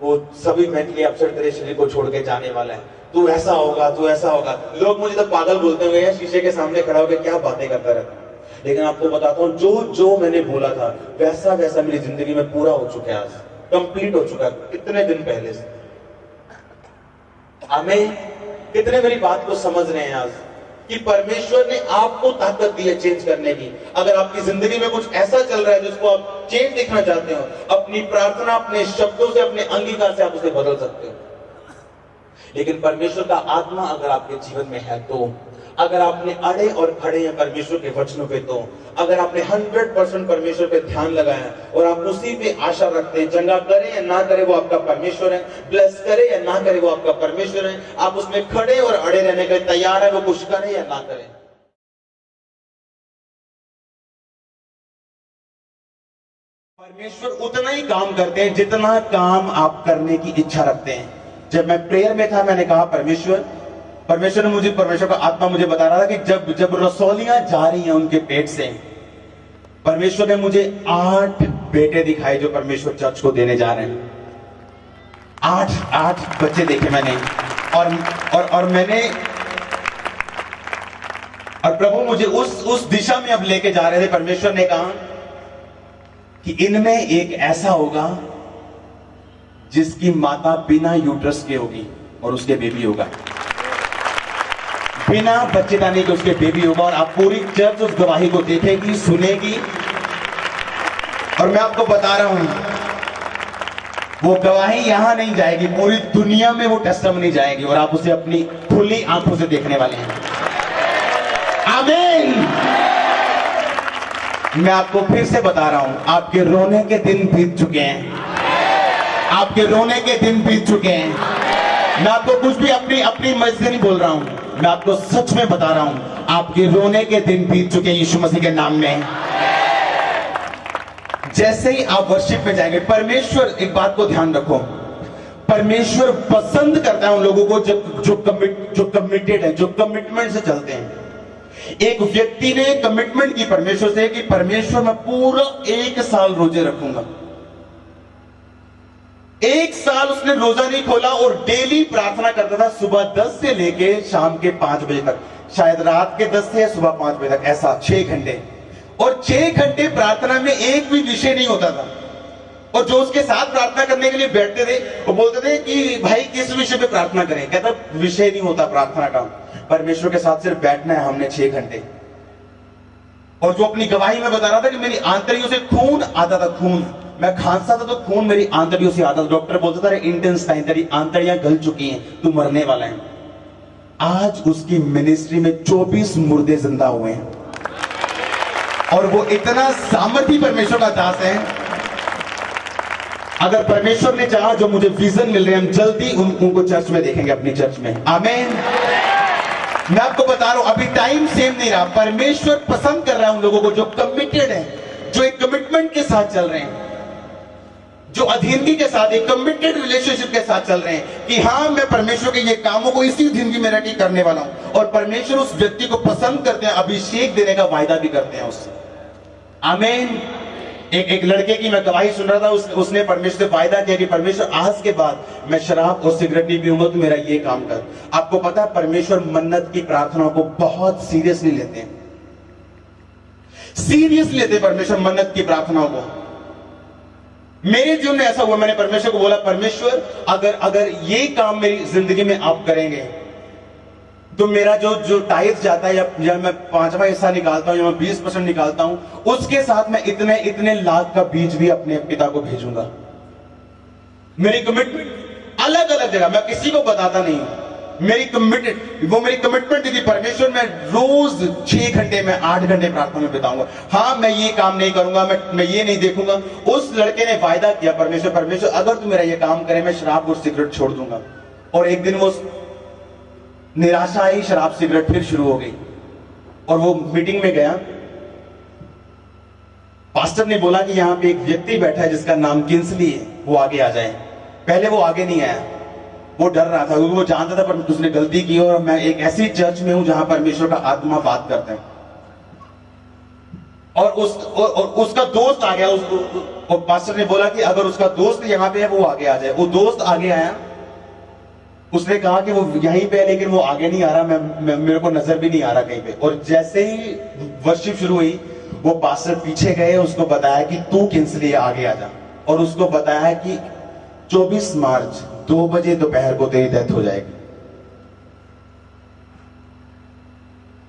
वो सभी मेंटली अपसेट तेरे शरीर को छोड़ के जाने वाला है। तू ऐसा होगा, तू ऐसा होगा। लोग मुझे तो पागल बोलते हुए शीशे के सामने खड़ा होकर क्या बातें करता रहता। लेकिन आपको बताता हूँ, जो मैंने बोला था वैसा वैसा मेरी जिंदगी में पूरा हो चुका है, आज कंप्लीट हो चुका है, कितने दिन पहले से। हमें कितने मेरी बात को समझ रहे हैं आज कि परमेश्वर ने आपको ताकत दी है चेंज करने की। अगर आपकी जिंदगी में कुछ ऐसा चल रहा है जिसको आप चेंज देखना चाहते हो, अपनी प्रार्थना, अपने शब्दों से, अपने अंगीकार से आप उसे बदल सकते हो। लेकिन परमेश्वर का आत्मा अगर आपके जीवन में है, तो अगर आपने अड़े और खड़े हैं परमेश्वर के वचनों पे, तो अगर आपने 100% परमेश्वर पे ध्यान लगाया और आप उसी पे आशा रखते हैं, चंगा करे या ना करे वो आपका परमेश्वर है, ब्लेस करे या ना करे वो आपका परमेश्वर है, आप उसमें खड़े और अड़े रहने के तैयार है, वो कुछ करे या ना करे। परमेश्वर उतना ही काम करते हैं जितना काम आप करने की इच्छा रखते हैं। जब मैं प्रेयर में था, मैंने कहा परमेश्वर ने मुझे, परमेश्वर का आत्मा मुझे बता रहा था कि जब रसौलियां जा रही हैं उनके पेट से, परमेश्वर ने मुझे 8 बेटे दिखाए जो परमेश्वर चर्च को देने जा रहे हैं। 8 बच्चे देखे मैंने, और मैंने, और प्रभु मुझे उस दिशा में अब लेके जा रहे थे। परमेश्वर ने कहा कि इनमें एक ऐसा होगा जिसकी माता बिना यूट्रस के होगी और उसके बेबी होगा, बिना बच्चेदानी के उसके बेबी होगा, और आप पूरी चर्च उस गवाही को देखेगी, सुनेगी। और मैं आपको बता रहा हूं, वो गवाही यहां नहीं जाएगी, पूरी दुनिया में वो टेस्टिमनी जाएगी, और आप उसे अपनी खुली आंखों से देखने वाले हैं। आमीन। मैं आपको फिर से बता रहा हूं, आपके रोने के दिन बीत चुके हैं, आपके रोने के दिन बीत चुके हैं। मैं आपको कुछ भी अपनी मर्जी से नहीं बोल रहा हूं, मैं आपको सच में बता रहा हूं, आपके रोने के दिन बीत चुके हैं यीशु मसीह के नाम में। जैसे ही आप वर्शिप में जाएंगे, परमेश्वर, एक बात को ध्यान रखो, परमेश्वर पसंद करता है उन लोगों को जो कमिटेड है, जो कमिटमेंट से चलते हैं। एक व्यक्ति ने कमिटमेंट की परमेश्वर से कि परमेश्वर मैं पूरा 1 साल रोजे रखूंगा। 1 साल उसने रोजा नहीं खोला और डेली प्रार्थना करता था, सुबह 10 से लेके शाम के 5 बजे तक, शायद रात के 10 से सुबह 5 बजे तक, ऐसा 6 घंटे। और 6 घंटे प्रार्थना में एक भी विषय नहीं होता था। और जो उसके साथ प्रार्थना करने के लिए बैठते थे वो बोलते थे कि भाई किस विषय पे प्रार्थना करें। कहता विषय नहीं होता प्रार्थना का, परमेश्वर के साथ सिर्फ बैठना है हमने 6 घंटे। और जो अपनी गवाही में बता रहा था कि मेरी आंतड़ियों से खून आता था, खून, मैं खांसता था तो खून मेरी आंतड़ियों से आता था। डॉक्टर बोलता था इंटेंस टाइम, तेरी आंतड़ियां गल चुकी हैं, तू मरने वाला है। आज उसकी मिनिस्ट्री में 24 मुर्दे जिंदा हुए हैं, और वो इतना सामर्थी परमेश्वर का दास है। अगर परमेश्वर ने चाहा, जो मुझे विजन मिल रहे हैं, हम जल्दी उनको चर्च में देखेंगे, अपनी चर्च में। आमीन। मैं आपको बता रहा हूं, अभी टाइम सेम नहीं रहा। परमेश्वर पसंद कर रहा है उन लोगों को जो कमिटेड है, जो एक कमिटमेंट के साथ चल रहे हैं, जो अधीनगी के साथ, एक कमिटेड रिलेशनशिप के साथ चल रहे हैं कि हाँ मैं परमेश्वर के ये कामों को इसी अधीनगी में रहकर करने वाला हूं। और परमेश्वर उस व्यक्ति को पसंद करते हैं, अभिषेक देने का वायदा भी करते हैं उससे। आमीन। एक लड़के की मैं गवाही सुन रहा था, उसने परमेश्वर से वायदा किया कि परमेश्वर आज के बाद मैं शराब और सिगरेट नहीं पीऊंगा, तो मेरा ये काम कर। आपको पता है परमेश्वर मन्नत की प्रार्थनाओं को बहुत सीरियसली लेते हैं, सीरियसली लेते हैं परमेश्वर मन्नत की प्रार्थनाओं को। मेरे जीवन में ऐसा हुआ, मैंने परमेश्वर को बोला, परमेश्वर अगर ये काम मेरी जिंदगी में आप करेंगे तो मेरा जो टाइल्स जाता है, या मैं 5वां हिस्सा निकालता हूं, या मैं 20% निकालता हूं, उसके साथ मैं इतने लाख का बीज भी अपने पिता को भेजूंगा। मेरी कमिटमेंट अलग अलग जगह, मैं किसी को बताता नहीं, मेरी कमिटमेंट थी परमेश्वर मैं रोज 6 घंटे में 8 घंटे प्रार्थना में बिताऊंगा। हाँ मैं ये काम नहीं करूंगा, मैं ये नहीं देखूंगा। उस लड़के ने वायदा किया, परमेश्वर अगर तू मेरा ये काम करे, मैं शराब और सिगरेट छोड़ दूंगा। और एक दिन वो निराशा आई, शराब सिगरेट फिर शुरू हो गई। और वो मीटिंग में गया, पास्टर ने बोला कि यहां पे एक व्यक्ति बैठा है जिसका नाम किंसली है, वो आगे आ जाए। पहले वो आगे नहीं आया, वो डर रहा था क्योंकि वो जानता था पर उसने गलती की और मैं एक ऐसी चर्च में हूं जहां परमेश्वर का आत्मा बात करता है। और उसका दोस्त आ गया, और पास्टर ने बोला कि अगर उसका दोस्त यहां पे है वो आगे आ जाए। वो दोस्त आगे आया, उसने कहा कि वो यहीं पे है लेकिन वो आगे नहीं आ रहा, मेरे को नजर भी नहीं आ रहा कहीं पे। और जैसे ही वर्शिप शुरू हुई, वो पास्टर पीछे गए, उसको बताया कि तू किंसली आगे आ जा, और उसको बताया कि 24 मार्च 2 बजे दोपहर को तेरी डेथ हो जाएगी।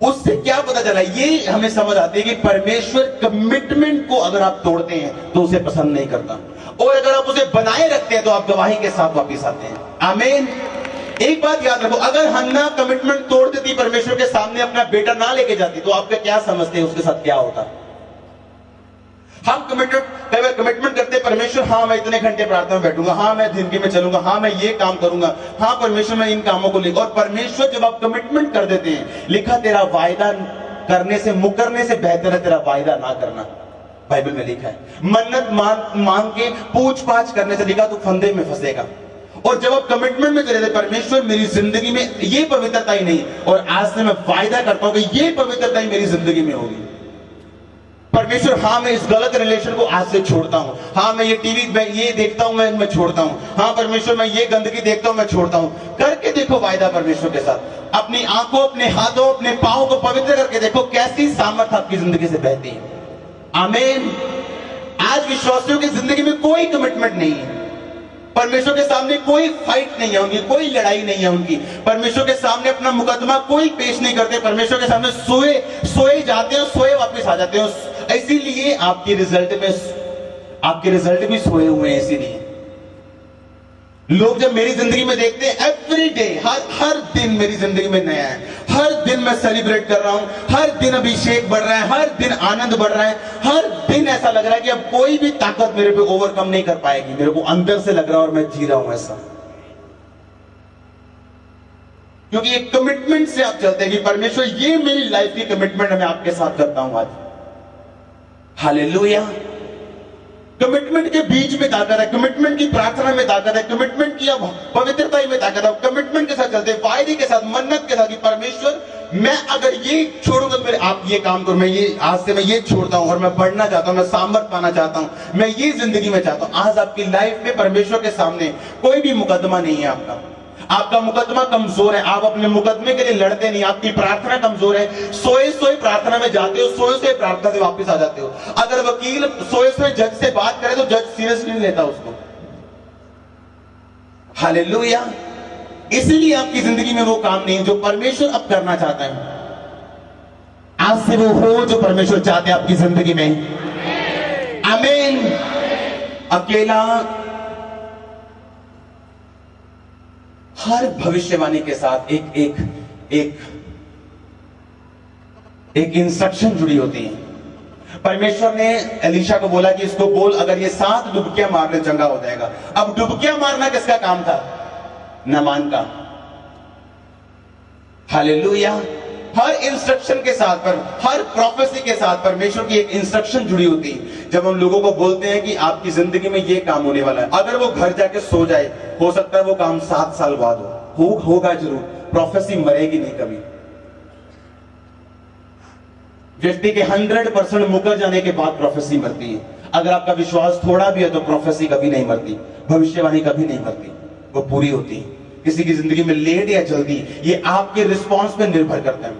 उससे क्या पता चला, ये हमें समझ आती है कि परमेश्वर कमिटमेंट को अगर आप तोड़ते हैं तो उसे पसंद नहीं करता, और अगर आप उसे बनाए रखते हैं तो आप गवाही के साथ वापस आते हैं। आमीन। एक बात याद रखो, अगर हन्ना कमिटमेंट तोड़ देती, परमेश्वर के सामने अपना बेटा ना लेके जाती, तो आपका क्या समझते हैं उसके साथ क्या होता? हम कमिटमेंट करते परमेश्वर, हाँ मैं इतने घंटे प्रार्थना में बैठूंगा, हाँ मैं जिंदगी में चलूंगा, हाँ मैं ये काम करूंगा, हाँ परमेश्वर मैं इन कामों को लेकर। और परमेश्वर जब आप कमिटमेंट कर देते हैं, लिखा तेरा वायदा करने से मुकरने से बेहतर है तेरा वायदा ना करना, बाइबल में लिखा है। मन्नत मांग के पूछ पाछ करने से, लिखा तो फंदे में फंसेगा। और जब आप कमिटमेंट में चले थे, परमेश्वर मेरी जिंदगी में ये पवित्रता ही नहीं, और आज से मैं वायदा करता हूं कि ये पवित्रता ही मेरी जिंदगी में होगी। परमेश्वर हाँ मैं इस गलत रिलेशन को आज से छोड़ता हूँ, हाँ मैं ये टीवी में ये देखता हूँ मैं छोड़ता हूँ, हाँ परमेश्वर मैं ये गंदगी देखता हूँ मैं छोड़ता हूँ। करके देखो वायदा परमेश्वर के साथ, अपनी आंखों अपने हाथों अपने पांव को पवित्र करके देखो कैसी सामर्थ आपकी जिंदगी से बहती है। आमीन। आज विश्वासियों की जिंदगी में कोई कमिटमेंट नहीं है, परमेश्वर के सामने कोई फाइट नहीं है उनकी, कोई लड़ाई नहीं है उनकी, परमेश्वर के सामने अपना मुकदमा कोई पेश नहीं करते, परमेश्वर के सामने सोए जाते हो, सोए वापस आ जाते हो। इसीलिए आपके रिजल्ट भी सोए हुए हैं। इसीलिए लोग जब मेरी जिंदगी में देखते हैं एवरी डे, हर दिन मेरी जिंदगी में नया है, हर दिन मैं सेलिब्रेट कर रहा हूं, हर दिन अभिषेक बढ़ रहा है, हर दिन आनंद बढ़ रहा है, हर दिन ऐसा लग रहा है कि अब कोई भी ताकत मेरे पे ओवरकम नहीं कर पाएगी, मेरे को अंदर से लग रहा है और मैं जी रहा हूं ऐसा। क्योंकि एक कमिटमेंट से आप चलते हैं कि परमेश्वर ये मेरी लाइफ की कमिटमेंट मैं आपके साथ करता हूं आज। हालेलुया। कमिटमेंट के बीच में ताकत है, कमिटमेंट की प्रार्थना में ताकत है, कमिटमेंट की पवित्रता में ताकत है। कमिटमेंट के साथ चलते हैं, वायदे के साथ, मन्नत के साथ कि परमेश्वर मैं अगर ये छोड़ूंगा तो मेरे आप ये काम करो, मैं ये आज से मैं ये छोड़ता हूं और मैं बढ़ना चाहता हूं, मैं सामर्थ पाना चाहता हूं, मैं ये जिंदगी में चाहता हूं। आज आपकी लाइफ में परमेश्वर के सामने कोई भी मुकदमा नहीं है आपका मुकदमा कमजोर है, आप अपने मुकदमे के लिए लड़ते नहीं, आपकी प्रार्थना कमजोर है, सोए प्रार्थना में जाते हो, सोए प्रार्थना से वापस आ जाते हो। अगर वकील सोए जज से बात करे तो जज सीरियसली नहीं लेता उसको। हालेलुया। इसीलिए आपकी जिंदगी में वो काम नहीं जो परमेश्वर अब करना चाहता है। आज से वो हो जो परमेश्वर चाहते हैं आपकी जिंदगी में। आमीन। अकेला हर भविष्यवाणी के साथ एक इंस्ट्रक्शन जुड़ी होती है। परमेश्वर ने एलीशा को बोला कि इसको बोल अगर ये 7 डुबकियां मारने चंगा हो जाएगा। अब डुबकियां मारना किसका काम था? नामान का। हालेलुया। हर इंस्ट्रक्शन के साथ पर, हर प्रोफेसी के साथ परमेश्वर की एक इंस्ट्रक्शन जुड़ी होती है। जब हम लोगों को बोलते हैं कि आपकी जिंदगी में ये काम होने वाला है, अगर वो घर जाके सो जाए, हो सकता है वो काम 7 साल बाद होगा जरूर, प्रोफेसी मरेगी नहीं कभी। व्यक्ति के 100% मुकर जाने के बाद प्रोफेसी मरती है। अगर आपका विश्वास थोड़ा भी है तो प्रोफेसी कभी नहीं मरती, भविष्यवाणी कभी नहीं मरती, वो पूरी होती है। किसी की जिंदगी में लेट या जल्दी, ये आपके रिस्पॉन्स पे निर्भर करता है।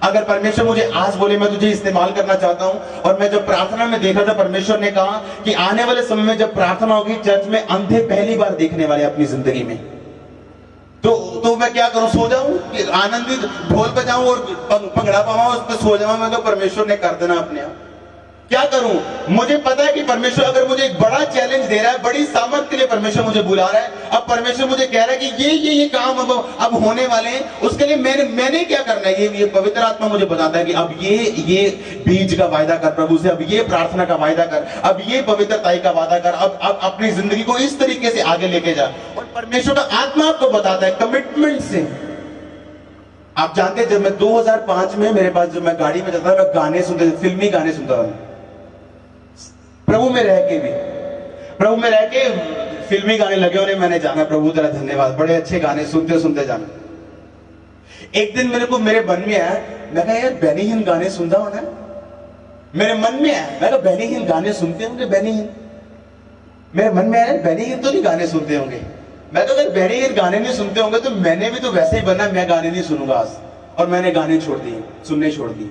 अगर परमेश्वर मुझे आज बोले मैं तुझे इस्तेमाल करना चाहता हूं, और मैं जब प्रार्थना में देखा था परमेश्वर ने कहा कि आने वाले समय में जब प्रार्थना होगी चर्च में अंधे पहली बार देखने वाले अपनी जिंदगी में, तो मैं क्या करूं? सो जाऊं, आनंदित ढोल बजाऊं और पगड़ा पाऊं उस पर सो जाऊं? मैं तो परमेश्वर ने कर देना अपने आप। क्या करूं? मुझे पता है कि परमेश्वर अगर मुझे एक बड़ा चैलेंज दे रहा है, बड़ी सामर्थ के लिए परमेश्वर मुझे बुला रहा है। अब परमेश्वर मुझे कह रहा है कि ये काम अब होने वाले हैं, उसके लिए मैंने क्या करना है? ये पवित्र आत्मा मुझे बताता है कि अब ये बीज का वायदा कर प्रभु से, अब ये प्रार्थना का वायदा कर, अब ये पवित्रताई का वादा कर, अब अपनी जिंदगी को इस तरीके से आगे लेके जा। और परमेश्वर का आत्मा आपको बताता है कमिटमेंट से। आप जानते हैं जब मैं 2005 में मेरे पास जब मैं गाड़ी में जाता था, मैं गाने सुनते, फिल्मी गाने सुनता था। प्रभु में रह के फिल्मी गाने लगे होने, मैंने जाना प्रभु तेरा धन्यवाद, बड़े अच्छे गाने सुनते सुनते जाना। एक दिन मेरे मन में आया, मैं कहा यार बेनी हिन गाने सुनता होना, मेरे मन में आया, मैं कहा बेनी हिन गाने सुनते होंगे, बेनी हिन, मेरे मन में आया बेनी हिन तो नहीं गाने सुनते होंगे। मैं तो अगर बेनी हिन गाने नहीं सुनते होंगे तो मैंने भी तो वैसे ही बनना, मैं गाने नहीं सुनूंगा आज। और मैंने गाने छोड़ दिए, सुनने छोड़ दिए।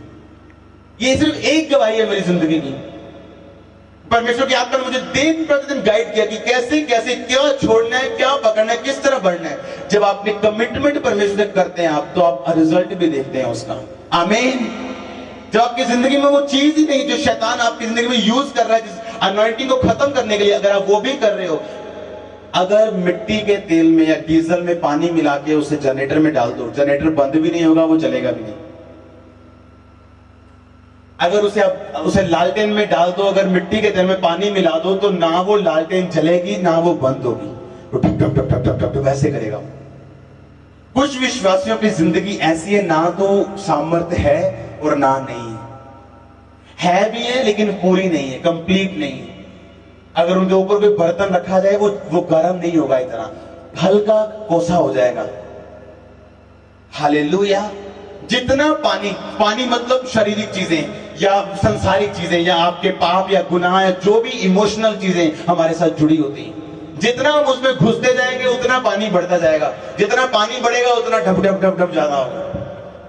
ये सिर्फ एक गवाही है मेरी जिंदगी की। परमेश्वर की आत्मा ने मुझे दिन प्रतिदिन गाइड किया कि कैसे कैसे क्या छोड़ना है, क्या पकड़ना है, किस तरह बढ़ना है। जब आपने कमिटमेंट परमेश्वर से करते हैं आप, तो आप रिजल्ट भी देखते हैं उसका। आमीन। जब आपकी जिंदगी में वो चीज ही नहीं जो शैतान आपकी जिंदगी में यूज कर रहा है, जिस अनॉइंटिंग को खत्म करने के लिए, अगर आप वो भी कर रहे हो, अगर मिट्टी के तेल में या डीजल में पानी मिला के उसे जनरेटर में डाल दो, जनरेटर बंद भी नहीं होगा, वो चलेगा भी नहीं। अगर उसे लालटेन में डाल दो, अगर मिट्टी के तेल में पानी मिला दो, तो ना वो लालटेन जलेगी ना वो बंद होगी, वो टप टप टप टप टप टप वैसे करेगा। कुछ विश्वासियों की जिंदगी ऐसी है, ना तो सामर्थ्य है और ना नहीं है भी है लेकिन पूरी नहीं है, कंप्लीट नहीं है। अगर उनके ऊपर कोई बर्तन रखा जाए वो गर्म नहीं होगा, इतना हल्का कोसा हो जाएगा। हालेलुया। जितना पानी मतलब शारीरिक चीजें, या संसारिक चीजें या आपके पाप या गुनाह या जो भी इमोशनल चीजें हमारे साथ जुड़ी होती हैं, जितना हम उसमें घुसते जाएंगे उतना पानी बढ़ता जाएगा, जितना पानी बढ़ेगा उतना ढप ढप ढप ढप ज्यादा होगा।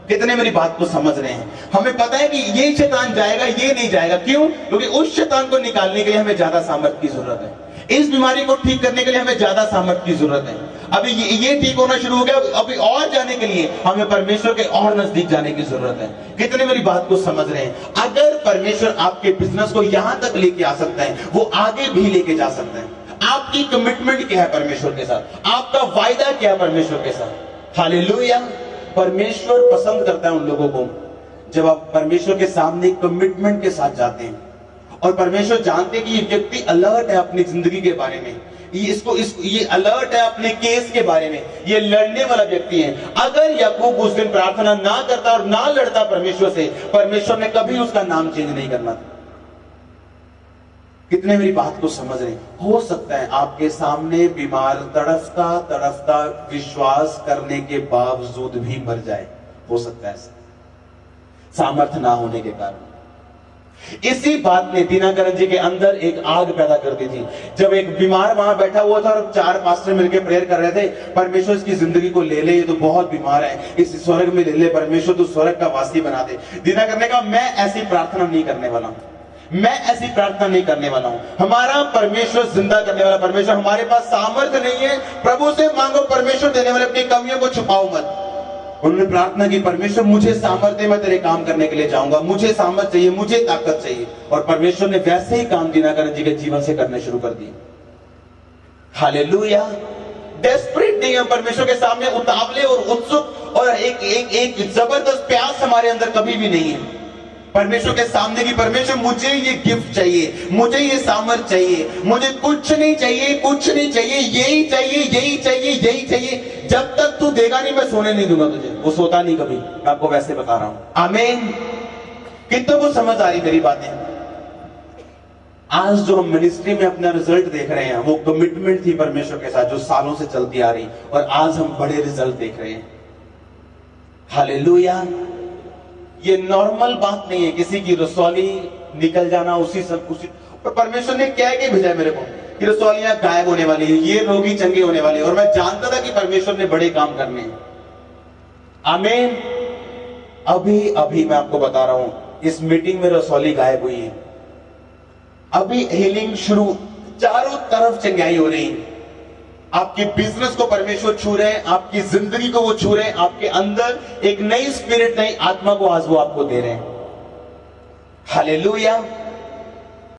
कितने मेरी बात को समझ रहे हैं? हमें पता है कि ये शैतान जाएगा, ये नहीं जाएगा। क्यों? क्योंकि उस शैतान को निकालने के लिए हमें ज्यादा सामर्थ्य की जरूरत है, इस बीमारी को ठीक करने के लिए हमें ज्यादा सामर्थ्य की जरूरत है। अभी ये ठीक होना शुरू हो गया, अभी और जाने के लिए हमें परमेश्वर के और नजदीक जाने की जरूरत है। कितने मेरी बात को समझ रहे हैं? अगर परमेश्वर आपके बिजनेस को यहां तक लेके आ सकता है, वो आगे भी लेके जा सकता है। आपकी कमिटमेंट क्या है परमेश्वर के साथ? आपका वायदा क्या है परमेश्वर के साथ? हालेलुया। परमेश्वर पसंद करता है उन लोगों को जब आप परमेश्वर के सामने कमिटमेंट के साथ जाते हैं, और परमेश्वर जानते हैं कि ये व्यक्ति अलर्ट है अपनी जिंदगी के बारे में, ये अलर्ट है अपने केस के बारे में, ये लड़ने वाला व्यक्ति है। अगर याकूब उस दिन प्रार्थना ना करता और ना लड़ता परमेश्वर से, परमेश्वर ने कभी उसका नाम चेंज नहीं करना था। कितने मेरी बात को समझ रहे? हो सकता है आपके सामने बीमार तड़फता तड़फता विश्वास करने के बावजूद भी मर जाए, हो सकता है सामर्थ्य ना होने के कारण। इसी बात ने दिनाकरण जी के अंदर एक आग पैदा कर दी थी। जब एक बीमार वहां बैठा हुआ था और 4 पास्टर मिलकर प्रेयर कर रहे थे, परमेश्वर इसकी जिंदगी को ले ले, ये तो बहुत बीमार है, इस स्वर्ग में ले ले परमेश्वर, तो स्वर्ग का वासी बना दे। दिनाकरण ने कहा मैं ऐसी प्रार्थना नहीं करने वाला हूं, मैं ऐसी प्रार्थना नहीं करने वाला हूं। हमारा परमेश्वर जिंदा करने वाला परमेश्वर, हमारे पास सामर्थ्य नहीं है, प्रभु से मांगो, परमेश्वर देने वाले, अपनी कमियों को छुपाओ मत। उन्होंने प्रार्थना की, परमेश्वर मुझे सामर्थ्य, मैं तेरे काम करने के लिए जाऊंगा, मुझे सामर्थ्य चाहिए, मुझे ताकत चाहिए। और परमेश्वर ने वैसे ही काम दिनाकरण जी के जीवन से करने शुरू कर दिए। हालेलुया। डेस्परेट नहीं है परमेश्वर के सामने, उतावले और उत्सुक और एक जबरदस्त प्यास हमारे अंदर कभी भी नहीं है परमेश्वर के सामने की, परमेश्वर मुझे ये गिफ्ट चाहिए, मुझे ये सामर्थ चाहिए, मुझे कुछ नहीं चाहिए, कुछ नहीं चाहिए, यही चाहिए, यही चाहिए, यही चाहिए। जब तक तू देगा नहीं, मैं सोने नहीं दूंगा तुझे। वो सोता नहीं कभी, मैं आपको वैसे बता रहा हूं। आमीन। कितनों को समझ आ रही मेरी बातें? आज जो हम मिनिस्ट्री में अपना रिजल्ट देख रहे हैं, वो कमिटमेंट थी परमेश्वर के साथ जो सालों से चलती आ रही, और आज हम बड़े रिजल्ट देख रहे हैं। हालेलुया। ये नॉर्मल बात नहीं है किसी की रसौली निकल जाना उसी सब कुछ। परमेश्वर ने क्या के भेजा मेरे को कि रसौलियां गायब होने वाली है, ये रोगी चंगे होने वाले, और मैं जानता था कि परमेश्वर ने बड़े काम करने हैं। आमीन। अभी मैं आपको बता रहा हूं, इस मीटिंग में रसौली गायब हुई है, अभी हीलिंग शुरू, चारों तरफ चंगाई हो रही है। आपके बिजनेस को परमेश्वर छू रहे हैं, आपकी जिंदगी को वो छू रहे हैं, आपके अंदर एक नई स्पिरिट, नई आत्मा को आज वो आपको दे रहे हैं। हालेलुया।